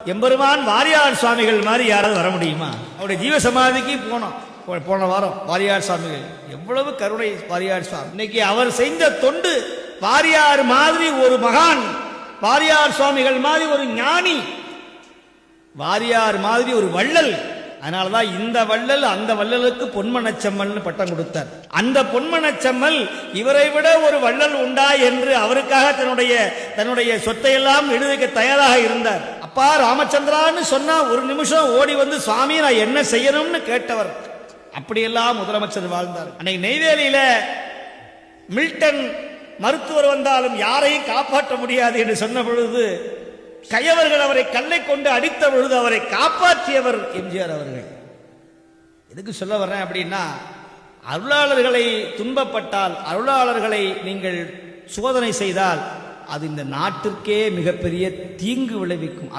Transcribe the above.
எம்பெருமான் வாரியார் சுவாமிகள் மாதிரி யாராவது வர முடியுமா? அவருடைய ஜீவ சமாதிக்கு போன வாரம் வாரியார் சுவாமிகள் எவ்வளவு கருணை வாரியார் சுவாமி. இன்னைக்கு அவர் செய்த தொண்டு, வாரியார் மாதிரி ஒரு மகான், வாரியார் சுவாமிகள் மாதிரி ஒரு ஞானி, வாரியார் மாதிரி ஒரு வள்ளல். அதனாலதான் இந்த வள்ளல் அந்த வள்ளலுக்கு பொன்மனச்செம்மல் பட்டம் கொடுத்தார். அந்த பொன்மனச்செம்மல் இவரை விட ஒரு வள்ளல் உண்டா என்று அவருக்காக தன்னுடைய சொத்தையெல்லாம் எழுதிக்க தயாராக இருந்தார். அப்பா ராமச்சந்திரான்னு சொன்னா ஒரு நிமிஷம் ஓடி வந்து சுவாமி நான் என்ன செய்யணும்னு கேட்டவர். அப்படியெல்லாம் முதலமைச்சர் வாழ்ந்தார். அன்னைக்கு நெய்வேலியில மில்டன் மருத்துவர் வந்தாலும் யாரையும் காப்பாற்ற முடியாது என்று சொன்ன பொழுது கயவர்கள் அவரை கல்லை கொண்டு அடித்த பொழுது அவரை காப்பாற்றியவர் எம்ஜிஆர் அவர்கள். எதுக்கு சொல்ல வர்றேன் அப்படின்னா, அருளாளர்களை துன்பப்பட்டால், அருளாளர்களை நீங்கள் சோதனை செய்தால் அது இந்த நாட்டிற்கே மிகப்பெரிய தீங்கு விளைவிக்கும்.